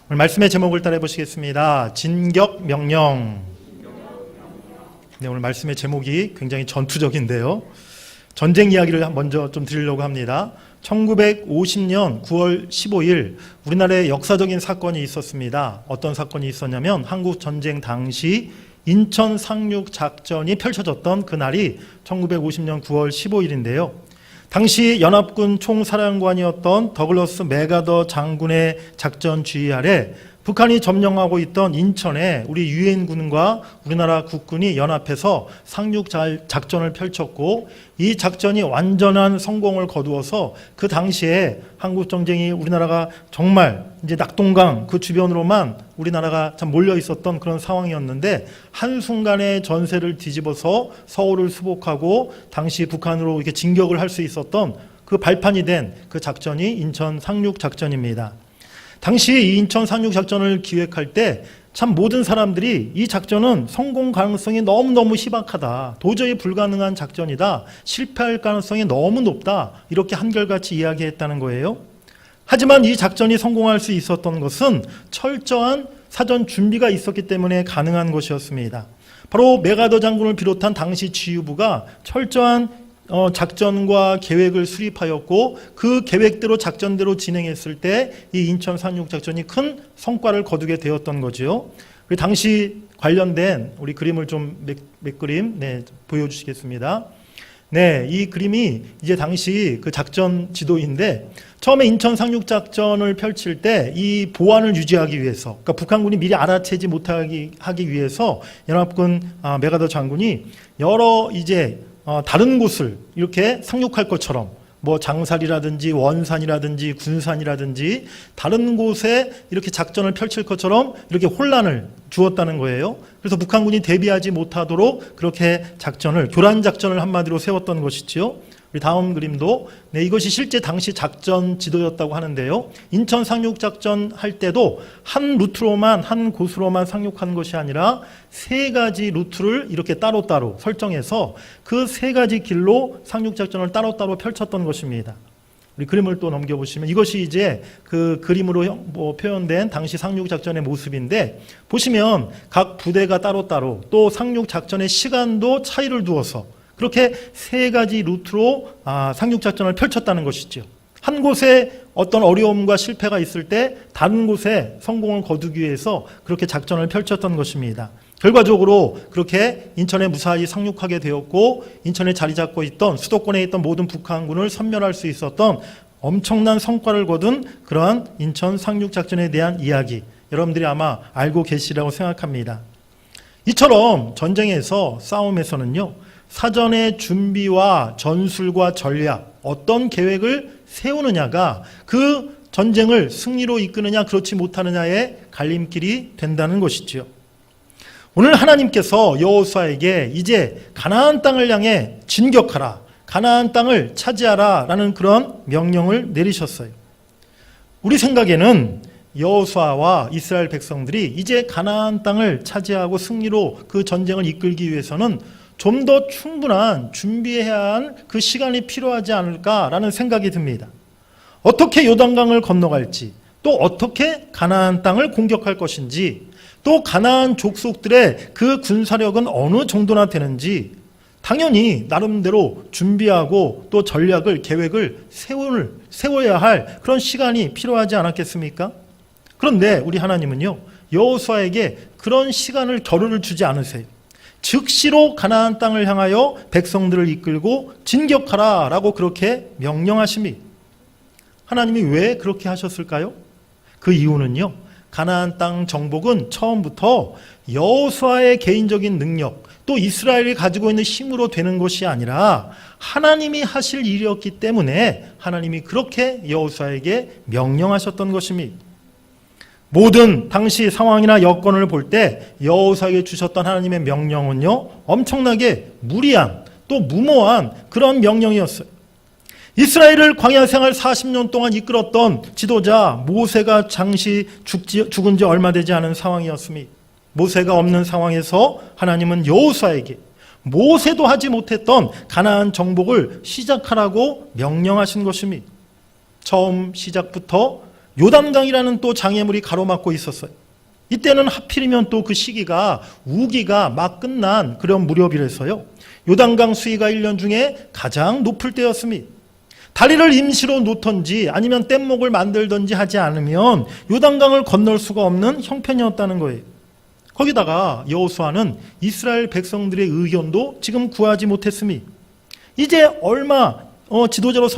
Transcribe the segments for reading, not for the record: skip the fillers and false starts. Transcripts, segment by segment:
오늘 말씀의 제목을 따라해 보시겠습니다. 진격명령. 네, 오늘 말씀의 제목이 굉장히 전투적인데요. 전쟁 이야기를 먼저 좀 드리려고 합니다. 1950년 9월 15일 우리나라에 역사적인 사건이 있었습니다. 어떤 사건이 있었냐면 한국 전쟁 당시 인천 상륙 작전이 펼쳐졌던 그날이 1950년 9월 15일인데요. 당시 연합군 총사령관이었던 더글러스 맥아더 장군의 작전 지휘 아래 북한이 점령하고 있던 인천에 우리 유엔군과 우리나라 국군이 연합해서 상륙 작전을 펼쳤고, 이 작전이 완전한 성공을 거두어서 그 당시에 한국 전쟁이 우리나라가 정말 이제 낙동강 그 주변으로만 우리나라가 참 몰려 있었던 그런 상황이었는데, 한순간에 전세를 뒤집어서 서울을 수복하고 당시 북한으로 이렇게 진격을 할 수 있었던 그 발판이 된 그 작전이 인천 상륙 작전입니다. 당시 이 인천 상륙 작전을 기획할 때 참 모든 사람들이 이 작전은 성공 가능성이 너무너무 희박하다, 도저히 불가능한 작전이다, 실패할 가능성이 너무 높다, 이렇게 한결같이 이야기했다는 거예요. 하지만 이 작전이 성공할 수 있었던 것은 철저한 사전 준비가 있었기 때문에 가능한 것이었습니다. 바로 맥아더 장군을 비롯한 당시 지휘부가 철저한 작전과 계획을 수립하였고, 그 계획대로 작전대로 진행했을 때 이 인천 상륙 작전이 큰 성과를 거두게 되었던 거죠. 당시 관련된 우리 그림을 좀 몇 그림 보여주시겠습니다. 네, 이 그림이 이제 당시 그 작전 지도인데, 처음에 인천 상륙 작전을 펼칠 때 이 보안을 유지하기 위해서, 그러니까 북한군이 미리 알아채지 못하게 하기 위해서 연합군 맥아더 장군이 여러 이제 다른 곳을 이렇게 상륙할 것처럼 뭐 장살이라든지 원산이라든지 군산이라든지 다른 곳에 이렇게 작전을 펼칠 것처럼 이렇게 혼란을 주었다는 거예요. 그래서 북한군이 대비하지 못하도록 그렇게 작전을, 교란 작전을 한마디로 세웠던 것이지요. 우리 다음 그림도 이것이 실제 당시 작전 지도였다고 하는데요. 인천 상륙 작전 할 때도 한 루트로만, 한 곳으로만 상륙한 것이 아니라 세 가지 루트를 이렇게 따로따로 설정해서 그 세 가지 길로 상륙 작전을 따로따로 펼쳤던 것입니다. 우리 그림을 또 넘겨보시면 이것이 이제 그 그림으로 표현된 당시 상륙 작전의 모습인데, 보시면 각 부대가 따로따로, 또 상륙 작전의 시간도 차이를 두어서 그렇게 세 가지 루트로 상륙작전을 펼쳤다는 것이죠. 한 곳에 어떤 어려움과 실패가 있을 때 다른 곳에 성공을 거두기 위해서 그렇게 작전을 펼쳤던 것입니다. 결과적으로 그렇게 인천에 무사히 상륙하게 되었고, 인천에 자리 잡고 있던 수도권에 있던 모든 북한군을 섬멸할 수 있었던 엄청난 성과를 거둔 그러한 인천 상륙작전에 대한 이야기, 여러분들이 아마 알고 계시리라고 생각합니다. 이처럼 전쟁에서, 싸움에서는요, 사전의 준비와 전술과 전략, 어떤 계획을 세우느냐가 그 전쟁을 승리로 이끄느냐 그렇지 못하느냐의 갈림길이 된다는 것이지요. 오늘 하나님께서 여호수아에게 이제 가나안 땅을 향해 진격하라, 가나안 땅을 차지하라 라는 그런 명령을 내리셨어요. 우리 생각에는 여호수아와 이스라엘 백성들이 이제 가나안 땅을 차지하고 승리로 그 전쟁을 이끌기 위해서는 좀 더 충분한 준비해야 할 그 시간이 필요하지 않을까라는 생각이 듭니다. 어떻게 요단강을 건너갈지, 또 어떻게 가나안 땅을 공격할 것인지, 또 가나안 족속들의 그 군사력은 어느 정도나 되는지 당연히 나름대로 준비하고 또 전략을, 계획을 세워야 할 그런 시간이 필요하지 않았겠습니까? 그런데 우리 하나님은요, 여호수아에게 그런 시간을 겨루를 주지 않으세요. 즉시로 가나안 땅을 향하여 백성들을 이끌고 진격하라 라고 그렇게 명령하십니다. 하나님이 왜 그렇게 하셨을까요? 그 이유는요, 가나안 땅 정복은 처음부터 여호수아의 개인적인 능력, 또 이스라엘이 가지고 있는 힘으로 되는 것이 아니라 하나님이 하실 일이었기 때문에 하나님이 그렇게 여호수아에게 명령하셨던 것입니다. 모든 당시 상황이나 여건을 볼 때 여호수아에게 주셨던 하나님의 명령은요, 엄청나게 무리한, 또 무모한 그런 명령이었어요. 이스라엘을 광야 생활 40년 동안 이끌었던 지도자 모세가 잠시 죽은 지 얼마 되지 않은 상황이었습니다. 모세가 없는 상황에서 하나님은 여호수아에게 모세도 하지 못했던 가나안 정복을 시작하라고 명령하신 것입니다. 처음 시작부터 요단강이라는 또 장애물이 가로막고 있었어요. 이때는 하필이면 또 그 시기가 우기가 막 끝난 그런 무렵이라서요. 요단강 수위가 1년 중에 가장 높을 때였습니다. 다리를 임시로 놓던지 아니면 뗏목을 만들던지 하지 않으면 요단강을 건널 수가 없는 형편이었다는 거예요. 거기다가 여호수아는 이스라엘 백성들의 의견도 지금 구하지 못했습니다. 이제 얼마 지도자로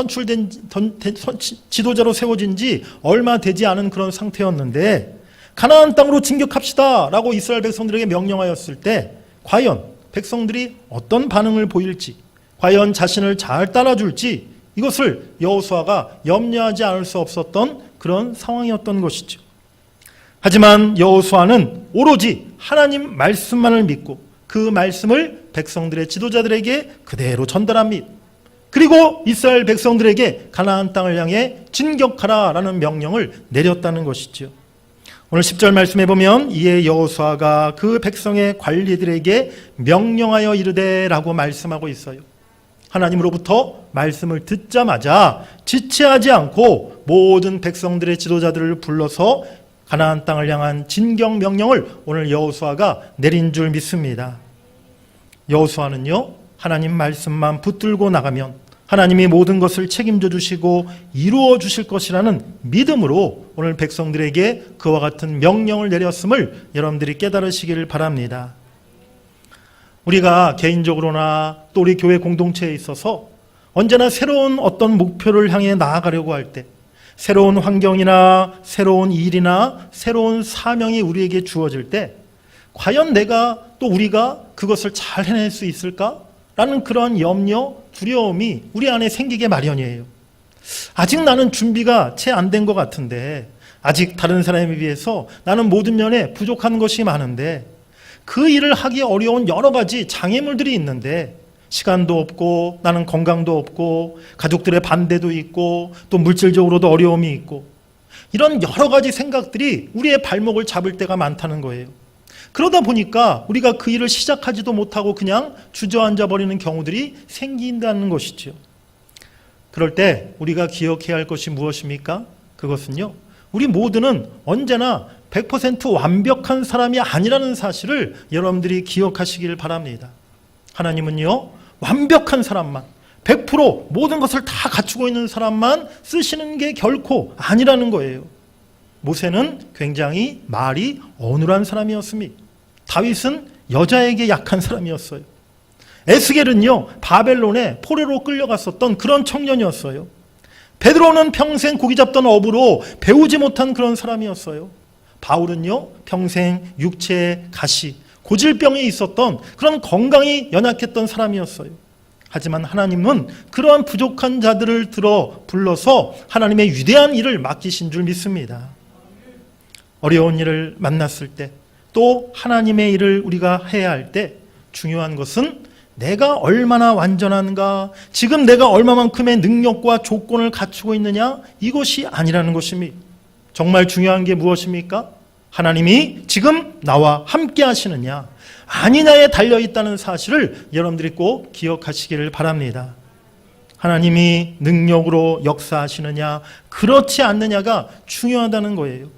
지도자로 세워진 지 얼마 되지 않은 그런 상태였는데 가나안 땅으로 진격합시다 라고 이스라엘 백성들에게 명령하였을 때 과연 백성들이 어떤 반응을 보일지, 과연 자신을 잘 따라줄지, 이것을 여호수아가 염려하지 않을 수 없었던 그런 상황이었던 것이죠. 하지만 여호수아는 오로지 하나님 말씀만을 믿고 그 말씀을 백성들의 지도자들에게 그대로 전달합니다. 그리고 이스라엘 백성들에게 가나안 땅을 향해 진격하라 라는 명령을 내렸다는 것이죠. 오늘 10절 말씀해 보면 이에 여호수아가 그 백성의 관리들에게 명령하여 이르되 라고 말씀하고 있어요. 하나님으로부터 말씀을 듣자마자 지체하지 않고 모든 백성들의 지도자들을 불러서 가나안 땅을 향한 진격 명령을 오늘 여호수아가 내린 줄 믿습니다. 여호수아는요, 하나님 말씀만 붙들고 나가면 하나님이 모든 것을 책임져 주시고 이루어 주실 것이라는 믿음으로 오늘 백성들에게 그와 같은 명령을 내렸음을 여러분들이 깨달으시기를 바랍니다. 우리가 개인적으로나 또 우리 교회 공동체에 있어서 언제나 새로운 어떤 목표를 향해 나아가려고 할 때, 새로운 환경이나 새로운 일이나 새로운 사명이 우리에게 주어질 때 과연 내가 또 우리가 그것을 잘 해낼 수 있을까? 라는 그런 염려, 두려움이 우리 안에 생기게 마련이에요. 아직 나는 준비가 채 안 된 것 같은데, 아직 다른 사람에 비해서 나는 모든 면에 부족한 것이 많은데, 그 일을 하기 어려운 여러 가지 장애물들이 있는데 시간도 없고 나는 건강도 없고 가족들의 반대도 있고 또 물질적으로도 어려움이 있고 이런 여러 가지 생각들이 우리의 발목을 잡을 때가 많다는 거예요. 그러다 보니까 우리가 그 일을 시작하지도 못하고 그냥 주저앉아 버리는 경우들이 생긴다는 것이죠. 그럴 때 우리가 기억해야 할 것이 무엇입니까? 그것은요, 우리 모두는 언제나 100% 완벽한 사람이 아니라는 사실을 여러분들이 기억하시길 바랍니다. 하나님은요, 완벽한 사람만, 100% 모든 것을 다 갖추고 있는 사람만 쓰시는 게 결코 아니라는 거예요. 모세는 굉장히 말이 어눌한 사람이었습니다. 다윗은 여자에게 약한 사람이었어요. 에스겔은요, 바벨론에 포로로 끌려갔었던 그런 청년이었어요. 베드로는 평생 고기 잡던 어부로 배우지 못한 그런 사람이었어요. 바울은요, 평생 육체의 가시, 고질병이 있었던 그런 건강이 연약했던 사람이었어요. 하지만 하나님은 그러한 부족한 자들을 불러서 하나님의 위대한 일을 맡기신 줄 믿습니다. 어려운 일을 만났을 때, 또 하나님의 일을 우리가 해야 할 때 중요한 것은 내가 얼마나 완전한가, 지금 내가 얼마만큼의 능력과 조건을 갖추고 있느냐, 이것이 아니라는 것입니다. 정말 중요한 게 무엇입니까? 하나님이 지금 나와 함께 하시느냐, 아니냐에 달려있다는 사실을 여러분들이 꼭 기억하시기를 바랍니다. 하나님이 능력으로 역사하시느냐, 그렇지 않느냐가 중요하다는 거예요.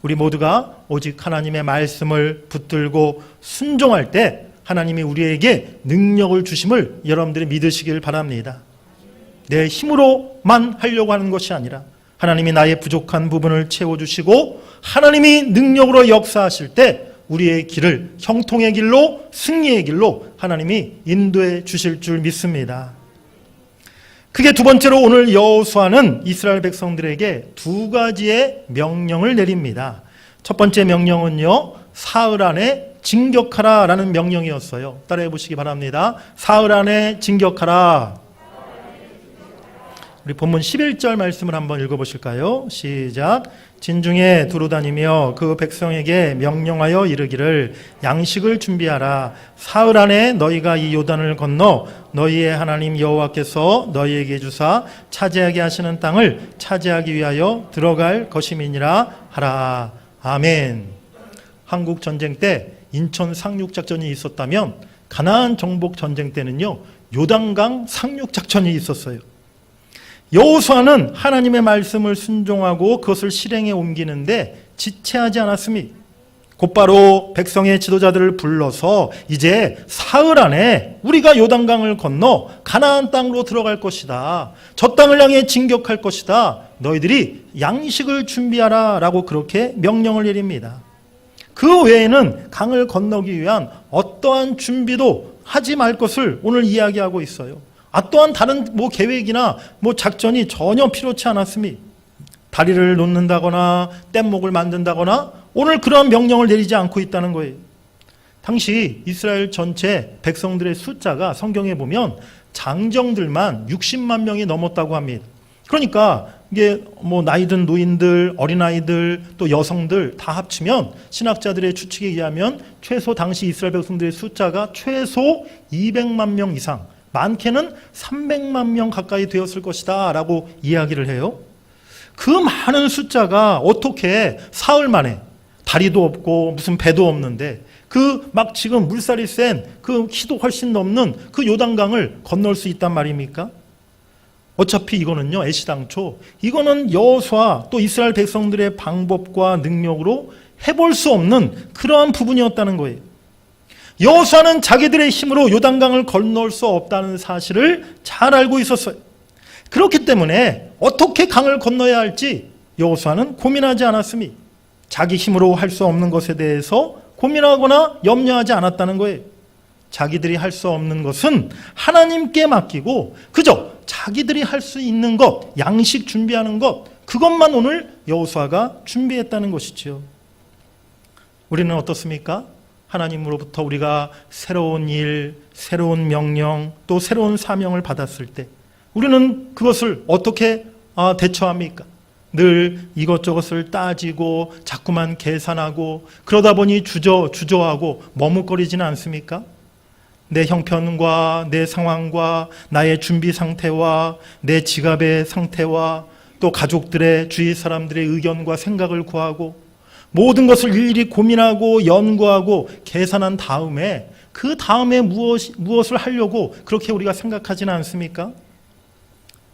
우리 모두가 오직 하나님의 말씀을 붙들고 순종할 때 하나님이 우리에게 능력을 주심을 여러분들이 믿으시길 바랍니다. 내 힘으로만 하려고 하는 것이 아니라 하나님이 나의 부족한 부분을 채워주시고 하나님이 능력으로 역사하실 때 우리의 길을 형통의 길로, 승리의 길로 하나님이 인도해 주실 줄 믿습니다. 그게 두 번째로 오늘 여호수아는 이스라엘 백성들에게 두 가지의 명령을 내립니다. 첫 번째 명령은요, 사흘 안에 진격하라 라는 명령이었어요. 따라해 보시기 바랍니다. 사흘 안에 진격하라. 우리 본문 11절 말씀을 한번 읽어보실까요? 시작. 진중에 두루다니며 그 백성에게 명령하여 이르기를 양식을 준비하라. 사흘 안에 너희가 이 요단을 건너 너희의 하나님 여호와께서 너희에게 주사 차지하게 하시는 땅을 차지하기 위하여 들어갈 것임이니라 하라. 아멘. 한국 전쟁 때 인천 상륙작전이 있었다면 가나안 정복 전쟁 때는요, 요단강 상륙작전이 있었어요. 여호수아는 하나님의 말씀을 순종하고 그것을 실행에 옮기는데 지체하지 않았습니다. 곧바로 백성의 지도자들을 불러서 이제 사흘 안에 우리가 요단강을 건너 가나안 땅으로 들어갈 것이다. 저 땅을 향해 진격할 것이다. 너희들이 양식을 준비하라 라고 그렇게 명령을 내립니다. 그 외에는 강을 건너기 위한 어떠한 준비도 하지 말 것을 오늘 이야기하고 있어요. 또한 다른 계획이나 작전이 전혀 필요치 않았습니다. 다리를 놓는다거나 뗏목을 만든다거나 오늘 그러한 명령을 내리지 않고 있다는 거예요. 당시 이스라엘 전체 백성들의 숫자가 성경에 보면 장정들만 60만 명이 넘었다고 합니다. 그러니까 이게 나이든 노인들, 어린아이들, 또 여성들 다 합치면 신학자들의 추측에 의하면 최소 당시 이스라엘 백성들의 숫자가 최소 200만 명 이상, 많게는 300만 명 가까이 되었을 것이다 라고 이야기를 해요. 그 많은 숫자가 어떻게 사흘 만에 다리도 없고 무슨 배도 없는데 지금 물살이 센 그 키도 훨씬 넘는 그 요단강을 건널 수 있단 말입니까? 어차피 이거는요, 애시당초 이거는 여호수아 또 이스라엘 백성들의 방법과 능력으로 해볼 수 없는 그러한 부분이었다는 거예요. 여호수아는 자기들의 힘으로 요단강을 건널 수 없다는 사실을 잘 알고 있었어요. 그렇기 때문에 어떻게 강을 건너야 할지 여호수아는 고민하지 않았습니다. 자기 힘으로 할 수 없는 것에 대해서 고민하거나 염려하지 않았다는 거예요. 자기들이 할 수 없는 것은 하나님께 맡기고 그저 자기들이 할 수 있는 것, 양식 준비하는 것, 그것만 오늘 여호수아가 준비했다는 것이지요. 우리는 어떻습니까? 하나님으로부터 우리가 새로운 일, 새로운 명령, 또 새로운 사명을 받았을 때 우리는 그것을 어떻게 대처합니까? 늘 이것저것을 따지고 자꾸만 계산하고 그러다 보니 주저하고 머뭇거리지는 않습니까? 내 형편과 내 상황과 나의 준비 상태와 내 지갑의 상태와 또 가족들의 주위 사람들의 의견과 생각을 구하고 모든 것을 일일이 고민하고 연구하고 계산한 다음에 그 다음에 무엇을 하려고 그렇게 우리가 생각하지는 않습니까?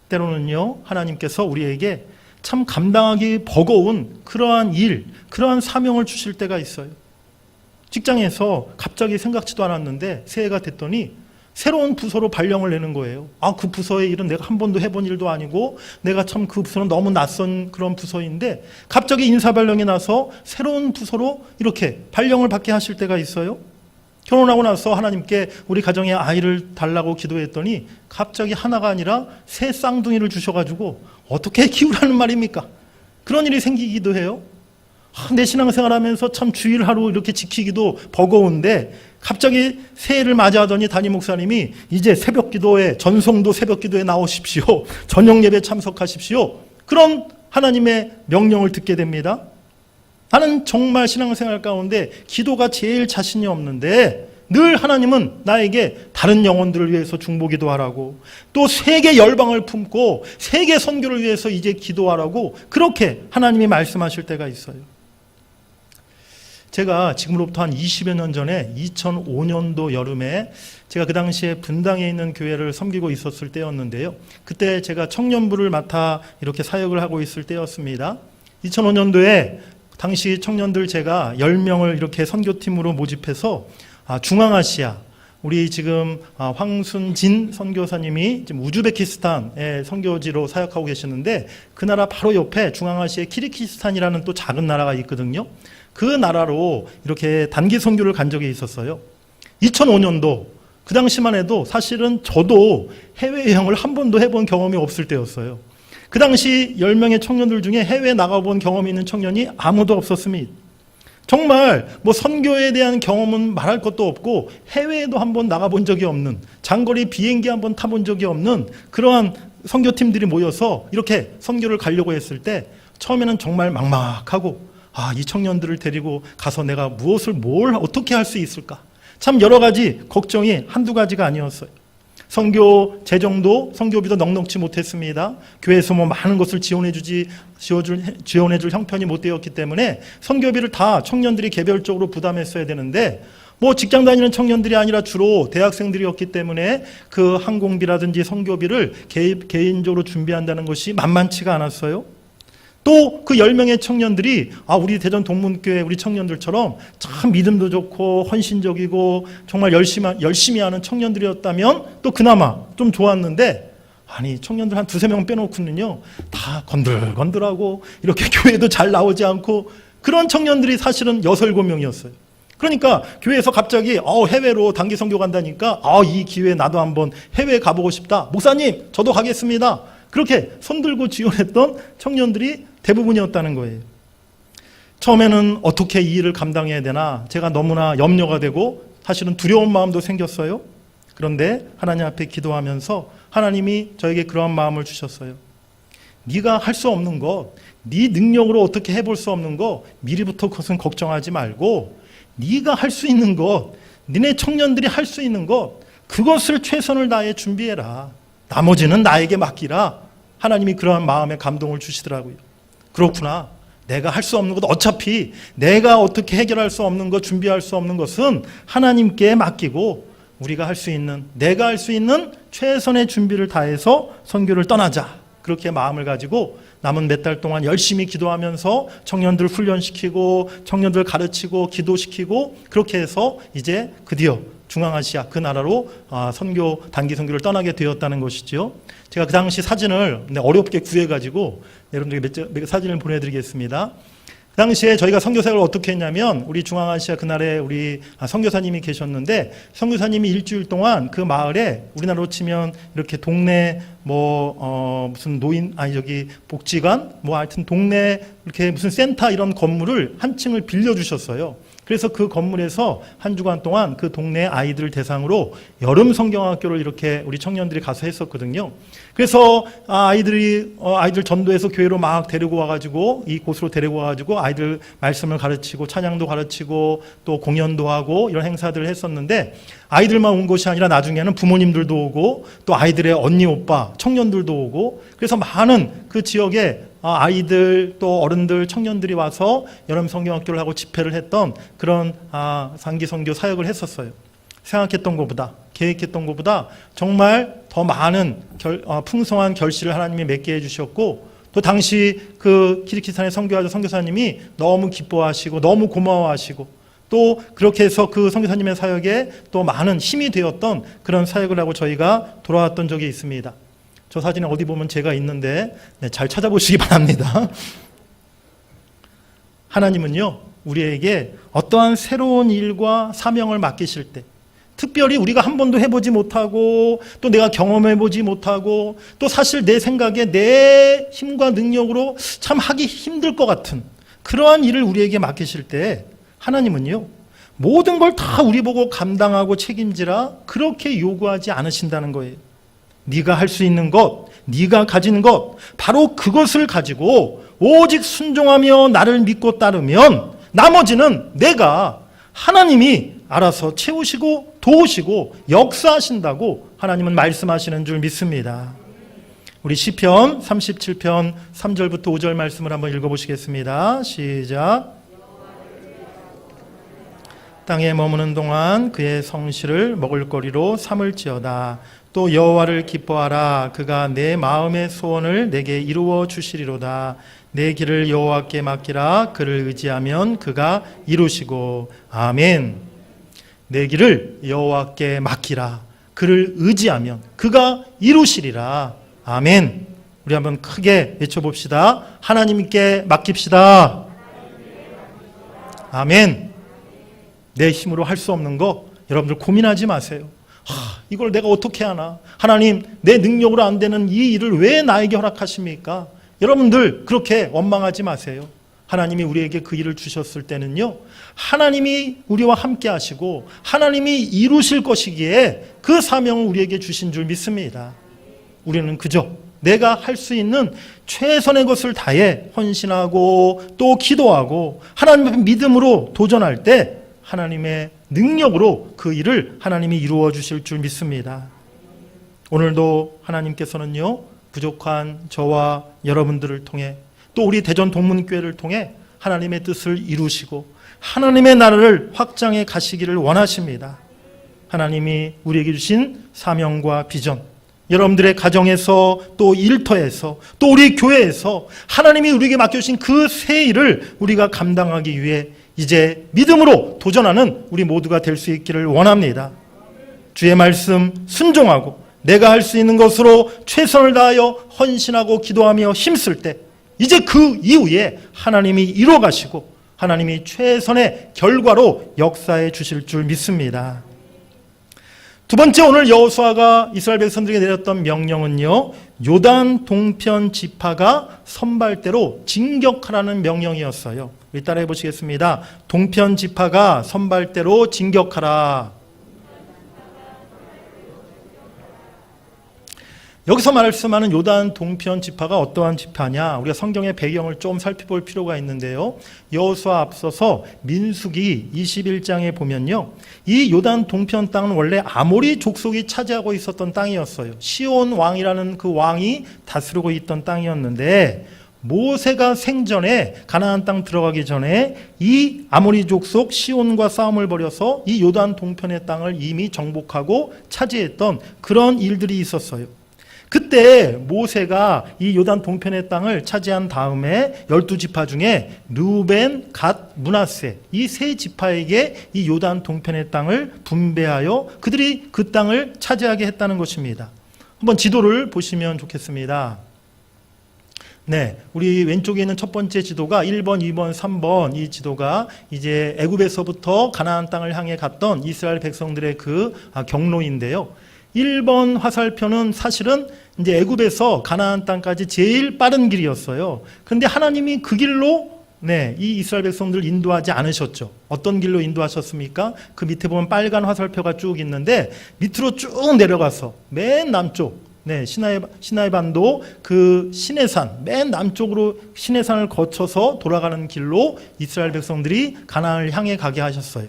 때로는요, 하나님께서 우리에게 참 감당하기 버거운 그러한 일, 그러한 사명을 주실 때가 있어요. 직장에서 갑자기 생각지도 않았는데 새해가 됐더니 새로운 부서로 발령을 내는 거예요. 그 부서의 일은 내가 한 번도 해본 일도 아니고 내가 참 그 부서는 너무 낯선 그런 부서인데 갑자기 인사 발령이 나서 새로운 부서로 이렇게 발령을 받게 하실 때가 있어요. 결혼하고 나서 하나님께 우리 가정에 아이를 달라고 기도했더니 갑자기 하나가 아니라 새 쌍둥이를 주셔가지고 어떻게 키우라는 말입니까? 그런 일이 생기기도 해요. 내 신앙생활하면서 참 주일 하루 이렇게 지키기도 버거운데 갑자기 새해를 맞이하더니 담임 목사님이 이제 새벽기도에 전송도 새벽기도에 나오십시오. 저녁 예배 참석하십시오. 그런 하나님의 명령을 듣게 됩니다. 나는 정말 신앙생활 가운데 기도가 제일 자신이 없는데 늘 하나님은 나에게 다른 영혼들을 위해서 중보기도 하라고 또 세계 열방을 품고 세계 선교를 위해서 이제 기도하라고 그렇게 하나님이 말씀하실 때가 있어요. 제가 지금으로부터 한 20여 년 전에 2005년도 여름에 제가 그 당시에 분당에 있는 교회를 섬기고 있었을 때였는데요. 그때 제가 청년부를 맡아 이렇게 사역을 하고 있을 때였습니다. 2005년도에 당시 청년들 제가 10명을 이렇게 선교팀으로 모집해서 중앙아시아, 우리 지금 황순진 선교사님이 지금 우즈베키스탄의 선교지로 사역하고 계시는데 그 나라 바로 옆에 중앙아시아의 키르기스탄이라는 또 작은 나라가 있거든요. 그 나라로 이렇게 단기 선교를 간 적이 있었어요. 2005년도 그 당시만 해도 사실은 저도 해외여행을 한 번도 해본 경험이 없을 때였어요. 그 당시 10명의 청년들 중에 해외에 나가본 경험이 있는 청년이 아무도 없었습니다. 정말 선교에 대한 경험은 말할 것도 없고 해외에도 한번 나가본 적이 없는, 장거리 비행기 한번 타본 적이 없는 그러한 선교팀들이 모여서 이렇게 선교를 가려고 했을 때 처음에는 정말 막막하고 이 청년들을 데리고 가서 내가 뭘 어떻게 할 수 있을까? 참 여러 가지 걱정이 한두 가지가 아니었어요. 선교 재정도 선교비도 넉넉지 못했습니다. 교회에서 많은 것을 지원해줄 형편이 못 되었기 때문에 선교비를 다 청년들이 개별적으로 부담했어야 되는데 뭐 직장 다니는 청년들이 아니라 주로 대학생들이었기 때문에 그 항공비라든지 선교비를 개인적으로 준비한다는 것이 만만치가 않았어요. 또 그 10명의 청년들이 우리 대전 동문교회 우리 청년들처럼 참 믿음도 좋고 헌신적이고 정말 열심히 하는 청년들이었다면 또 그나마 좀 좋았는데, 아니 청년들 한 2-3명 빼놓고는요 다 건들건들하고 이렇게 교회도 잘 나오지 않고 그런 청년들이 사실은 6-7명이었어요. 그러니까 교회에서 갑자기 해외로 단기 선교 간다니까 이 기회에 나도 한번 해외에 가보고 싶다. 목사님 저도 가겠습니다. 그렇게 손들고 지원했던 청년들이 대부분이었다는 거예요. 처음에는 어떻게 이 일을 감당해야 되나 제가 너무나 염려가 되고 사실은 두려운 마음도 생겼어요. 그런데 하나님 앞에 기도하면서 하나님이 저에게 그러한 마음을 주셨어요. 네가 할 수 없는 것, 네 능력으로 어떻게 해볼 수 없는 것 미리부터 그것은 걱정하지 말고 네가 할 수 있는 것, 너네 청년들이 할 수 있는 것 그것을 최선을 다해 준비해라. 나머지는 나에게 맡기라. 하나님이 그러한 마음에 감동을 주시더라고요. 그렇구나. 내가 할 수 없는 것, 어차피 내가 어떻게 해결할 수 없는 것, 준비할 수 없는 것은 하나님께 맡기고 우리가 할 수 있는, 내가 할 수 있는 최선의 준비를 다해서 선교를 떠나자. 그렇게 마음을 가지고 남은 몇 달 동안 열심히 기도하면서 청년들 훈련시키고 청년들 가르치고 기도시키고 그렇게 해서 이제 드디어 중앙아시아 그 나라로 단기 선교를 떠나게 되었다는 것이죠. 제가 그 당시 사진을 어렵게 구해가지고 여러분들에게 몇 사진을 보내드리겠습니다. 그 당시에 저희가 선교사역을 어떻게 했냐면 우리 중앙아시아 그날에 우리 선교사님이 계셨는데 선교사님이 일주일 동안 그 마을에 우리나라로 치면 이렇게 동네 무슨 복지관 하여튼 동네 이렇게 무슨 센터 이런 건물을 한 층을 빌려주셨어요. 그래서 그 건물에서 한 주간 동안 그 동네 아이들 대상으로 여름 성경학교를 이렇게 우리 청년들이 가서 했었거든요. 그래서 아이들 전도해서 교회로 막 데리고 와가지고 이곳으로 데리고 와가지고 아이들 말씀을 가르치고 찬양도 가르치고 또 공연도 하고 이런 행사들을 했었는데 아이들만 온 것이 아니라 나중에는 부모님들도 오고 또 아이들의 언니 오빠 청년들도 오고 그래서 많은 그 지역에 아이들 또 어른들 청년들이 와서 여름 성경학교를 하고 집회를 했던 그런 단기 선교 사역을 했었어요. 생각했던 것보다 계획했던 것보다 정말 더 많은 풍성한 결실을 하나님이 맺게 해주셨고 또 당시 그 키르기스탄의 선교사님이 너무 기뻐하시고 너무 고마워하시고 또 그렇게 해서 그 선교사님의 사역에 또 많은 힘이 되었던 그런 사역을 하고 저희가 돌아왔던 적이 있습니다. 저 사진에 어디 보면 제가 있는데 잘 찾아보시기 바랍니다. 하나님은요 우리에게 어떠한 새로운 일과 사명을 맡기실 때 특별히 우리가 한 번도 해보지 못하고 또 내가 경험해보지 못하고 또 사실 내 생각에 내 힘과 능력으로 참 하기 힘들 것 같은 그러한 일을 우리에게 맡기실 때 하나님은요 모든 걸 다 우리 보고 감당하고 책임지라 그렇게 요구하지 않으신다는 거예요. 네가 할 수 있는 것, 네가 가진 것 바로 그것을 가지고 오직 순종하며 나를 믿고 따르면 나머지는 내가 하나님이 알아서 채우시고 도우시고 역사하신다고 하나님은 말씀하시는 줄 믿습니다. 우리 시편 37편 3절부터 5절 말씀을 한번 읽어보시겠습니다. 시작. 땅에 머무는 동안 그의 성실을 먹을거리로 삼을지어다. 또 여호와를 기뻐하라. 그가 내 마음의 소원을 내게 이루어 주시리로다. 내 길을 여호와께 맡기라. 그를 의지하면 그가 이루시고. 아멘. 내 길을 여호와께 맡기라. 그를 의지하면 그가 이루시리라. 아멘. 우리 한번 크게 외쳐봅시다. 하나님께 맡깁시다. 아멘. 내 힘으로 할 수 없는 거 여러분들 고민하지 마세요. 이걸 내가 어떻게 하나? 하나님, 내 능력으로 안 되는 이 일을 왜 나에게 허락하십니까? 여러분들 그렇게 원망하지 마세요. 하나님이 우리에게 그 일을 주셨을 때는요, 하나님이 우리와 함께 하시고 하나님이 이루실 것이기에 그 사명을 우리에게 주신 줄 믿습니다. 우리는 그저 내가 할 수 있는 최선의 것을 다해 헌신하고 또 기도하고 하나님 앞에 믿음으로 도전할 때 하나님의 능력으로 그 일을 하나님이 이루어 주실 줄 믿습니다. 오늘도 하나님께서는요 부족한 저와 여러분들을 통해 또 우리 대전 동문교회를 통해 하나님의 뜻을 이루시고 하나님의 나라를 확장해 가시기를 원하십니다. 하나님이 우리에게 주신 사명과 비전, 여러분들의 가정에서 또 일터에서 또 우리 교회에서 하나님이 우리에게 맡겨주신 그 새 일을 우리가 감당하기 위해 이제 믿음으로 도전하는 우리 모두가 될 수 있기를 원합니다. 주의 말씀 순종하고 내가 할 수 있는 것으로 최선을 다하여 헌신하고 기도하며 힘쓸 때 이제 그 이후에 하나님이 이루어 가시고 하나님이 최선의 결과로 역사해 주실 줄 믿습니다. 두 번째, 오늘 여호수아가 이스라엘 백성들에게 내렸던 명령은요, 요단 동편 지파가 선발대로 진격하라는 명령이었어요. 우리 따라해 보시겠습니다. 동편 지파가 선발대로 진격하라. 여기서 말씀하는 요단 동편 지파가 어떠한 지파냐? 우리가 성경의 배경을 좀 살펴볼 필요가 있는데요. 여호수아 앞서서 민수기 21장에 보면요, 이 요단 동편 땅은 원래 아모리 족속이 차지하고 있었던 땅이었어요. 시온 왕이라는 그 왕이 다스리고 있던 땅이었는데 모세가 생전에 가나안 땅 들어가기 전에 이 아모리 족속 시온과 싸움을 벌여서 이 요단 동편의 땅을 이미 정복하고 차지했던 그런 일들이 있었어요. 그때 모세가 이 요단 동편의 땅을 차지한 다음에 12지파 중에 르우벤, 갓, 므낫세 이 세 지파에게 이 요단 동편의 땅을 분배하여 그들이 그 땅을 차지하게 했다는 것입니다. 한번 지도를 보시면 좋겠습니다. 네, 우리 왼쪽에 있는 첫 번째 지도가 1번, 2번, 3번 이 지도가 이제 애굽에서부터 가나안 땅을 향해 갔던 이스라엘 백성들의 그 경로인데요. 1번 화살표는 사실은 이제 애굽에서 가나안 땅까지 제일 빠른 길이었어요. 그런데 하나님이 그 길로 이 이스라엘 백성들을 인도하지 않으셨죠. 어떤 길로 인도하셨습니까? 그 밑에 보면 빨간 화살표가 쭉 있는데 밑으로 쭉 내려가서 맨 남쪽 시나이 반도 그 시내산 맨 남쪽으로 시내산을 거쳐서 돌아가는 길로 이스라엘 백성들이 가나안을 향해 가게 하셨어요.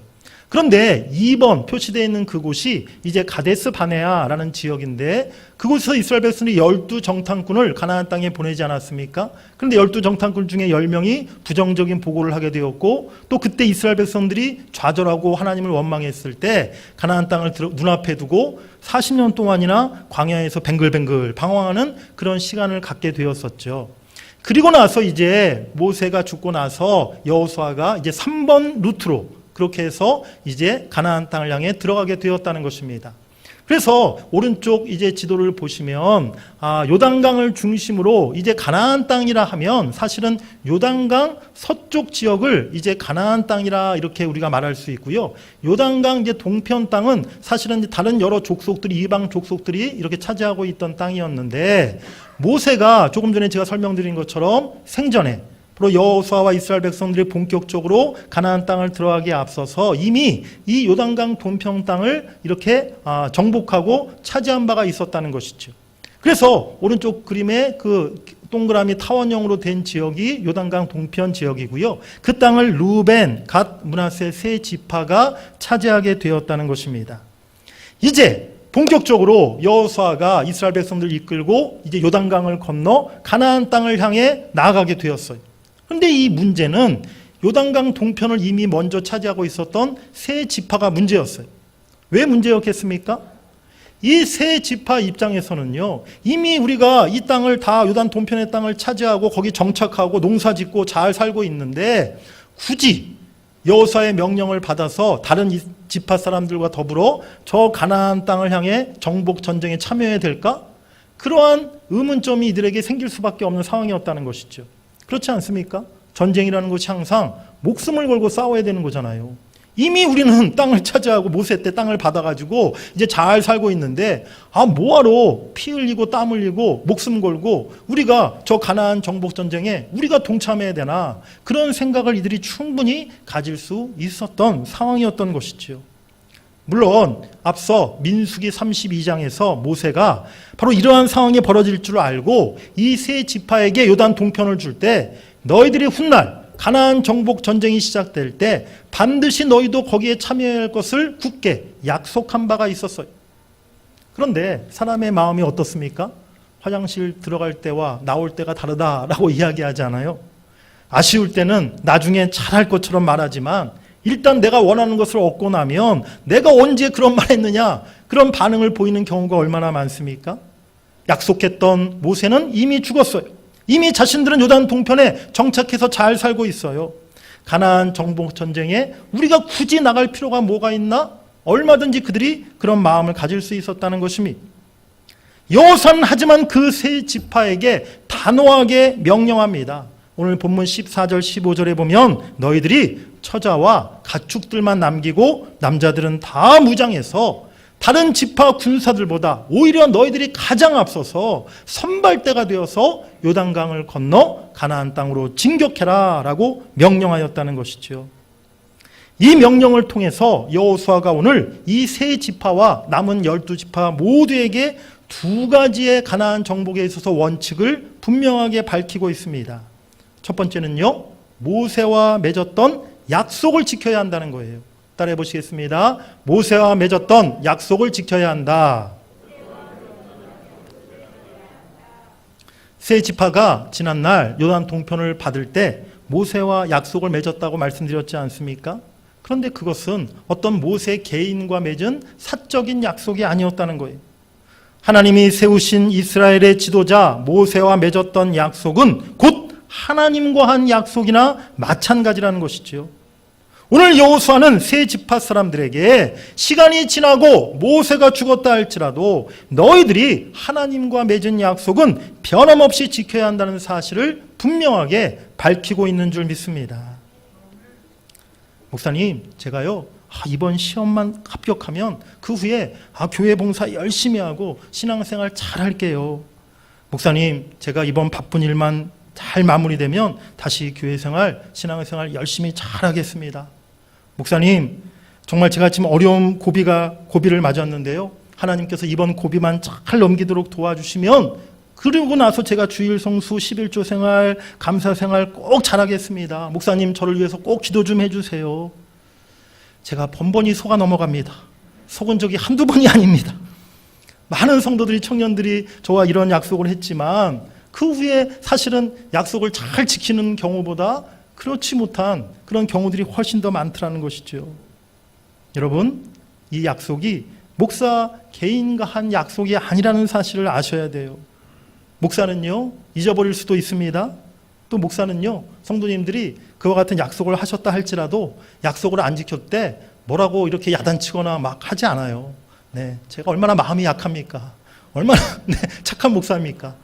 그런데 2번 표시되어 있는 그곳이 이제 가데스 바네아라는 지역인데 그곳에서 이스라엘 백성들이 12정탐꾼을 가나안 땅에 보내지 않았습니까? 그런데 12정탐꾼 중에 10명이 부정적인 보고를 하게 되었고 또 그때 이스라엘 백성들이 좌절하고 하나님을 원망했을 때 가나안 땅을 눈앞에 두고 40년 동안이나 광야에서 뱅글뱅글 방황하는 그런 시간을 갖게 되었었죠. 그리고 나서 이제 모세가 죽고 나서 여호수아가 이제 3번 루트로 그렇게 해서 이제 가나안 땅을 향해 들어가게 되었다는 것입니다. 그래서 오른쪽 이제 지도를 보시면 요단강을 중심으로 이제 가나안 땅이라 하면 사실은 요단강 서쪽 지역을 이제 가나안 땅이라 이렇게 우리가 말할 수 있고요. 요단강 이제 동편 땅은 사실은 다른 여러 족속들이 이방 족속들이 이렇게 차지하고 있던 땅이었는데 모세가 조금 전에 제가 설명드린 것처럼 생전에 여호수아와 이스라엘 백성들이 본격적으로 가나안 땅을 들어가기에 앞서서 이미 이 요단강 동편 땅을 이렇게 정복하고 차지한 바가 있었다는 것이죠. 그래서 오른쪽 그림의 그 동그라미 타원형으로 된 지역이 요단강 동편 지역이고요. 그 땅을 르우벤, 갓, 므낫세 세 지파가 차지하게 되었다는 것입니다. 이제 본격적으로 여호수아가 이스라엘 백성들을 이끌고 이제 요단강을 건너 가나안 땅을 향해 나아가게 되었어요. 그런데 이 문제는 요단강 동편을 이미 먼저 차지하고 있었던 세 지파가 문제였어요. 왜 문제였겠습니까? 이 세 지파 입장에서는요, 이미 우리가 이 땅을 다 요단 동편의 땅을 차지하고 거기 정착하고 농사 짓고 잘 살고 있는데 굳이 여호수아의 명령을 받아서 다른 지파 사람들과 더불어 저 가나안 땅을 향해 정복 전쟁에 참여해야 될까? 그러한 의문점이 이들에게 생길 수밖에 없는 상황이었다는 것이죠. 그렇지 않습니까? 전쟁이라는 것이 항상 목숨을 걸고 싸워야 되는 거잖아요. 이미 우리는 땅을 차지하고 모세 때 땅을 받아가지고 이제 잘 살고 있는데 뭐하러 피 흘리고 땀 흘리고 목숨 걸고 우리가 저 가나안 정복 전쟁에 우리가 동참해야 되나, 그런 생각을 이들이 충분히 가질 수 있었던 상황이었던 것이지요. 물론 앞서 민수기 32장에서 모세가 바로 이러한 상황이 벌어질 줄 알고 이 세 지파에게 요단 동편을 줄 때 너희들이 훗날 가나안 정복 전쟁이 시작될 때 반드시 너희도 거기에 참여할 것을 굳게 약속한 바가 있었어요. 그런데 사람의 마음이 어떻습니까? 화장실 들어갈 때와 나올 때가 다르다라고 이야기하지 않아요? 아쉬울 때는 나중에 잘할 것처럼 말하지만 일단 내가 원하는 것을 얻고 나면 내가 언제 그런 말 했느냐, 그런 반응을 보이는 경우가 얼마나 많습니까? 약속했던 모세는 이미 죽었어요. 이미 자신들은 요단 동편에 정착해서 잘 살고 있어요. 가나안 정복 전쟁에 우리가 굳이 나갈 필요가 뭐가 있나? 얼마든지 그들이 그런 마음을 가질 수 있었다는 것입니다. 여호수아는 하지만 그 세 지파에게 단호하게 명령합니다. 오늘 본문 14절 15절에 보면 너희들이 처자와 가축들만 남기고 남자들은 다 무장해서 다른 지파 군사들보다 오히려 너희들이 가장 앞서서 선발대가 되어서 요단강을 건너 가나안 땅으로 진격해라 라고 명령하였다는 것이죠. 이 명령을 통해서 여호수아가 오늘 이 세 지파와 남은 12지파 모두에게 두 가지의 가나안 정복에 있어서 원칙을 분명하게 밝히고 있습니다. 첫 번째는요, 모세와 맺었던 약속을 지켜야 한다는 거예요. 따라해 보시겠습니다. 모세와 맺었던 약속을 지켜야 한다. 세 지파가 지난날 요단 동편을 받을 때 모세와 약속을 맺었다고 말씀드렸지 않습니까? 그런데 그것은 어떤 모세 개인과 맺은 사적인 약속이 아니었다는 거예요. 하나님이 세우신 이스라엘의 지도자 모세와 맺었던 약속은 곧 하나님과 한 약속이나 마찬가지라는 것이지요. 오늘 여호수아는 세 지파 사람들에게 시간이 지나고 모세가 죽었다 할지라도 너희들이 하나님과 맺은 약속은 변함없이 지켜야 한다는 사실을 분명하게 밝히고 있는 줄 믿습니다. 목사님, 제가요 이번 시험만 합격하면 그 후에 교회 봉사 열심히 하고 신앙생활 잘 할게요. 목사님, 제가 이번 바쁜 일만 잘 마무리되면 다시 교회 생활, 신앙생활 열심히 잘 하겠습니다. 목사님, 정말 제가 지금 어려운 고비를 맞았는데요. 하나님께서 이번 고비만 잘 넘기도록 도와주시면 그리고 나서 제가 주일 성수, 11조 생활, 감사 생활 꼭 잘하겠습니다. 목사님, 저를 위해서 꼭 기도 좀 해주세요. 제가 번번이 속아 넘어갑니다. 속은 적이 한두 번이 아닙니다. 많은 성도들이, 청년들이 저와 이런 약속을 했지만 그 후에 사실은 약속을 잘 지키는 경우보다 그렇지 못한 그런 경우들이 훨씬 더 많더라는 것이죠. 여러분, 이 약속이 목사 개인과 한 약속이 아니라는 사실을 아셔야 돼요. 목사는요, 잊어버릴 수도 있습니다. 또 목사는요, 성도님들이 그와 같은 약속을 하셨다 할지라도 약속을 안 지켰을 때 뭐라고 이렇게 야단치거나 막 하지 않아요. 네, 제가 얼마나 마음이 약합니까? 얼마나 착한 목사입니까?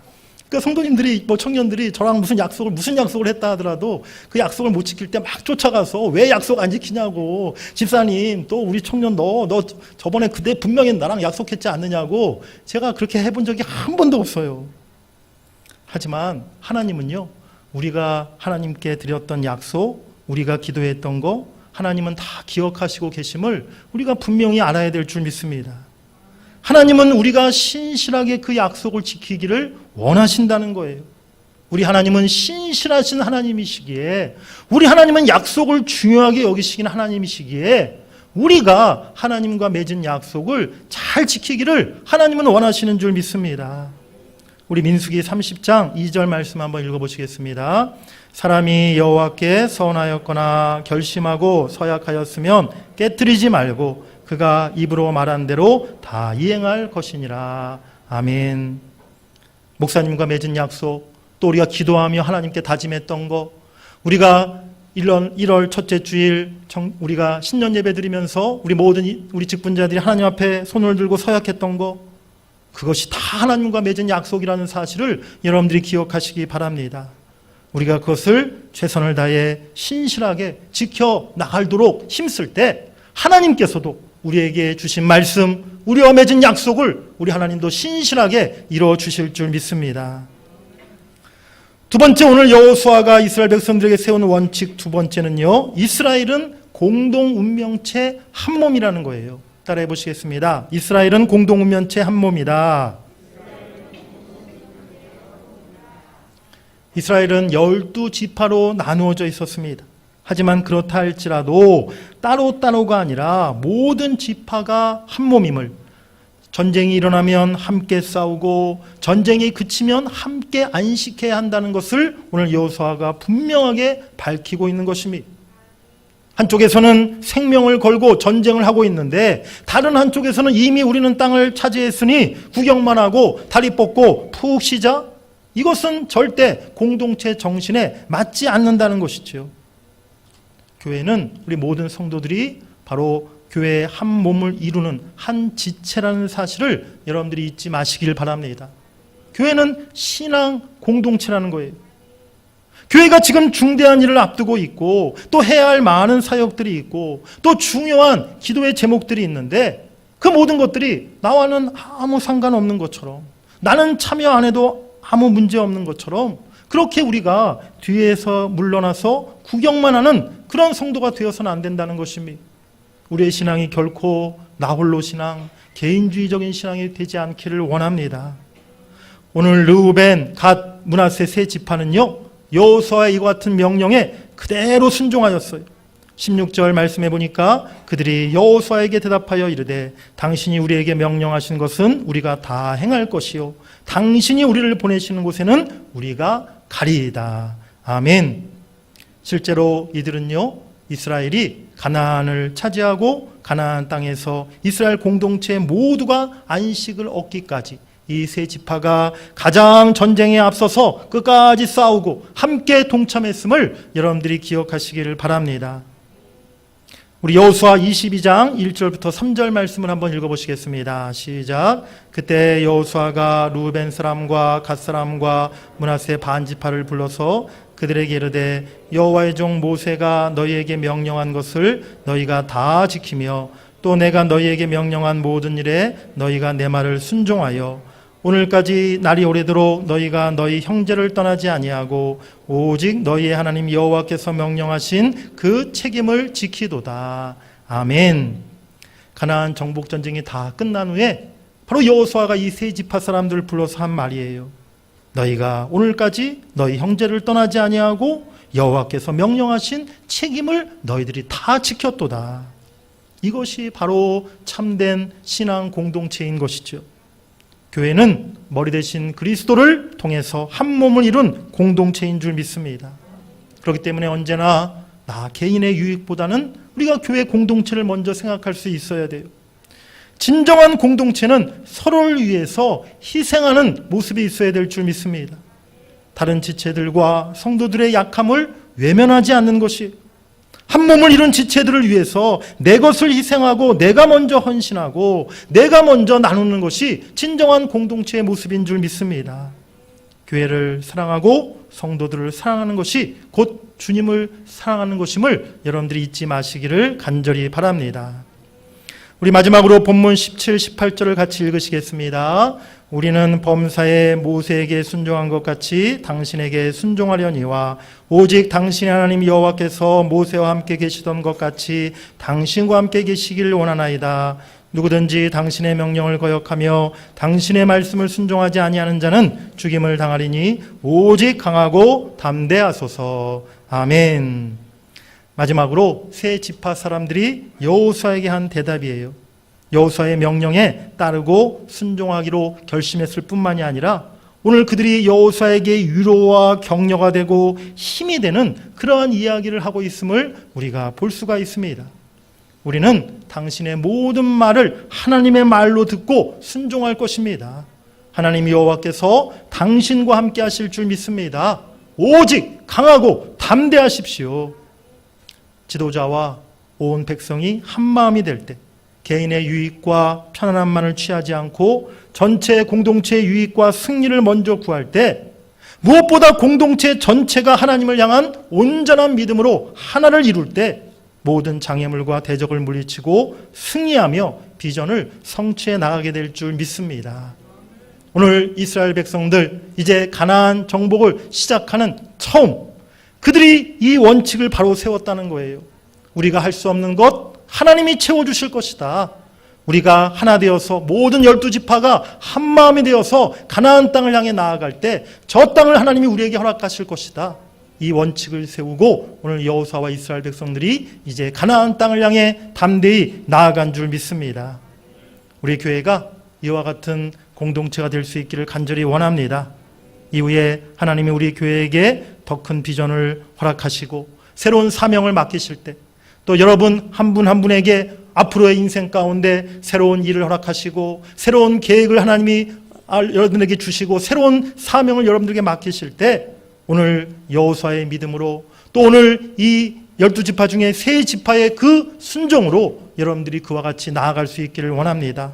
그러니까 성도님들이, 청년들이 저랑 무슨 약속을 했다 하더라도 그 약속을 못 지킬 때 막 쫓아가서 왜 약속 안 지키냐고, 집사님, 또 우리 청년 너 저번에 그때 분명히 나랑 약속했지 않느냐고, 제가 그렇게 해본 적이 한 번도 없어요. 하지만 하나님은요, 우리가 하나님께 드렸던 약속, 우리가 기도했던 거 하나님은 다 기억하시고 계심을 우리가 분명히 알아야 될 줄 믿습니다. 하나님은 우리가 신실하게 그 약속을 지키기를 원하신다는 거예요. 우리 하나님은 신실하신 하나님이시기에, 우리 하나님은 약속을 중요하게 여기시긴 하나님이시기에 우리가 하나님과 맺은 약속을 잘 지키기를 하나님은 원하시는 줄 믿습니다. 우리 민수기 30장 2절 말씀 한번 읽어보시겠습니다. 사람이 여호와께 서운하였거나 결심하고 서약하였으면 깨뜨리지 말고 그가 입으로 말한 대로 다 이행할 것이니라. 아멘. 목사님과 맺은 약속, 또 우리가 기도하며 하나님께 다짐했던 거, 우리가 1월 첫째 주일 우리가 신년 예배 드리면서 우리 직분자들이 하나님 앞에 손을 들고 서약했던 거, 그것이 다 하나님과 맺은 약속이라는 사실을 여러분들이 기억하시기 바랍니다. 우리가 그것을 최선을 다해 신실하게 지켜 나가도록 힘쓸 때 하나님께서도 우리에게 주신 말씀, 우리와 맺은 약속을 우리 하나님도 신실하게 이루어 주실 줄 믿습니다. 두 번째, 오늘 여호수아가 이스라엘 백성들에게 세운 원칙 두 번째는요, 이스라엘은 공동 운명체 한 몸이라는 거예요. 따라해 보시겠습니다. 이스라엘은 공동 운명체 한 몸이다. 이스라엘은 12지파로 나누어져 있었습니다. 하지만 그렇다 할지라도 따로따로가 아니라 모든 지파가 한 몸임을, 전쟁이 일어나면 함께 싸우고 전쟁이 그치면 함께 안식해야 한다는 것을 오늘 여호수아가 분명하게 밝히고 있는 것입니다. 한쪽에서는 생명을 걸고 전쟁을 하고 있는데 다른 한쪽에서는 이미 우리는 땅을 차지했으니 구경만 하고 다리 뻗고 푹 쉬자? 이것은 절대 공동체 정신에 맞지 않는다는 것이죠. 교회는 우리 모든 성도들이 바로 교회의 한 몸을 이루는 한 지체라는 사실을 여러분들이 잊지 마시길 바랍니다. 교회는 신앙 공동체라는 거예요. 교회가 지금 중대한 일을 앞두고 있고 또 해야 할 많은 사역들이 있고 또 중요한 기도의 제목들이 있는데 그 모든 것들이 나와는 아무 상관없는 것처럼 나는 참여 안 해도 아무 문제 없는 것처럼 그렇게 우리가 뒤에서 물러나서 구경만 하는 그런 성도가 되어서는 안 된다는 것입니다. 우리의 신앙이 결코 나홀로 신앙, 개인주의적인 신앙이 되지 않기를 원합니다. 오늘 르우벤, 갓, 므낫세 세 지파는요 여호수아의 이와 같은 명령에 그대로 순종하였어요. 16절 말씀해 보니까 그들이 여호수아에게 대답하여 이르되 당신이 우리에게 명령하신 것은 우리가 다 행할 것이요 당신이 우리를 보내시는 곳에는 우리가 가리이다. 아멘. 실제로 이들은요 이스라엘이 가나안을 차지하고 가나안 땅에서 이스라엘 공동체 모두가 안식을 얻기까지 이 세 지파가 가장 전쟁에 앞서서 끝까지 싸우고 함께 동참했음을 여러분들이 기억하시기를 바랍니다. 우리 여호수아 22장 1절부터 3절 말씀을 한번 읽어보시겠습니다. 시작. 그때 여호수아가 루벤 사람과 갓 사람과 므낫세 반 지파를 불러서 그들에게 이르되 여호와의 종 모세가 너희에게 명령한 것을 너희가 다 지키며 또 내가 너희에게 명령한 모든 일에 너희가 내 말을 순종하여 오늘까지 날이 오래도록 너희가 너희 형제를 떠나지 아니하고 오직 너희의 하나님 여호와께서 명령하신 그 책임을 지키도다. 아멘. 가나안 정복 전쟁이 다 끝난 후에 바로 여호수아가 이 세 지파 사람들을 불러서 한 말이에요. 너희가 오늘까지 너희 형제를 떠나지 아니하고 여호와께서 명령하신 책임을 너희들이 다 지켰도다. 이것이 바로 참된 신앙 공동체인 것이죠. 교회는 머리 대신 그리스도를 통해서 한 몸을 이룬 공동체인 줄 믿습니다. 그렇기 때문에 언제나 나 개인의 유익보다는 우리가 교회 공동체를 먼저 생각할 수 있어야 돼요. 진정한 공동체는 서로를 위해서 희생하는 모습이 있어야 될 줄 믿습니다. 다른 지체들과 성도들의 약함을 외면하지 않는 것이 한 몸을 이룬 지체들을 위해서 내 것을 희생하고 내가 먼저 헌신하고 내가 먼저 나누는 것이 진정한 공동체의 모습인 줄 믿습니다. 교회를 사랑하고 성도들을 사랑하는 것이 곧 주님을 사랑하는 것임을 여러분들이 잊지 마시기를 간절히 바랍니다. 우리 마지막으로 본문 17, 18절을 같이 읽으시겠습니다. 우리는 범사에 모세에게 순종한 것 같이 당신에게 순종하려니와 오직 당신의 하나님 여호와께서 모세와 함께 계시던 것 같이 당신과 함께 계시기를 원하나이다. 누구든지 당신의 명령을 거역하며 당신의 말씀을 순종하지 아니하는 자는 죽임을 당하리니 오직 강하고 담대하소서. 아멘. 마지막으로 세 지파 사람들이 여호수아에게 한 대답이에요. 여호수아의 명령에 따르고 순종하기로 결심했을 뿐만이 아니라 오늘 그들이 여호수아에게 위로와 격려가 되고 힘이 되는 그러한 이야기를 하고 있음을 우리가 볼 수가 있습니다. 우리는 당신의 모든 말을 하나님의 말로 듣고 순종할 것입니다. 하나님 여호와께서 당신과 함께 하실 줄 믿습니다. 오직 강하고 담대하십시오. 지도자와 온 백성이 한마음이 될 때 개인의 유익과 편안함만을 취하지 않고 전체 공동체의 유익과 승리를 먼저 구할 때 무엇보다 공동체 전체가 하나님을 향한 온전한 믿음으로 하나를 이룰 때 모든 장애물과 대적을 물리치고 승리하며 비전을 성취해 나가게 될 줄 믿습니다. 오늘 이스라엘 백성들 이제 가나안 정복을 시작하는 처음 그들이 이 원칙을 바로 세웠다는 거예요. 우리가 할 수 없는 것 하나님이 채워주실 것이다. 우리가 하나 되어서 모든 12지파가 한마음이 되어서 가나안 땅을 향해 나아갈 때 저 땅을 하나님이 우리에게 허락하실 것이다. 이 원칙을 세우고 오늘 여호수아와 이스라엘 백성들이 이제 가나안 땅을 향해 담대히 나아간 줄 믿습니다. 우리 교회가 이와 같은 공동체가 될 수 있기를 간절히 원합니다. 이후에 하나님이 우리 교회에게 더 큰 비전을 허락하시고 새로운 사명을 맡기실 때, 또 여러분 한 분 한 분에게 앞으로의 인생 가운데 새로운 일을 허락하시고 새로운 계획을 하나님이 여러분에게 주시고 새로운 사명을 여러분들에게 맡기실 때, 오늘 여호수아의 믿음으로, 또 오늘 이 12지파 중에 3지파의 그 순종으로 여러분들이 그와 같이 나아갈 수 있기를 원합니다.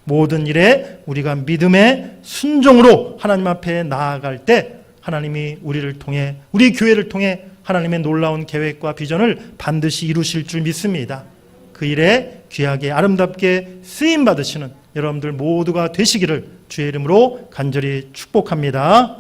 모든 일에 우리가 믿음의 순종으로 하나님 앞에 나아갈 때 하나님이 우리를 통해, 우리 교회를 통해 하나님의 놀라운 계획과 비전을 반드시 이루실 줄 믿습니다. 그 일에 귀하게 아름답게 쓰임 받으시는 여러분들 모두가 되시기를 주의 이름으로 간절히 축복합니다.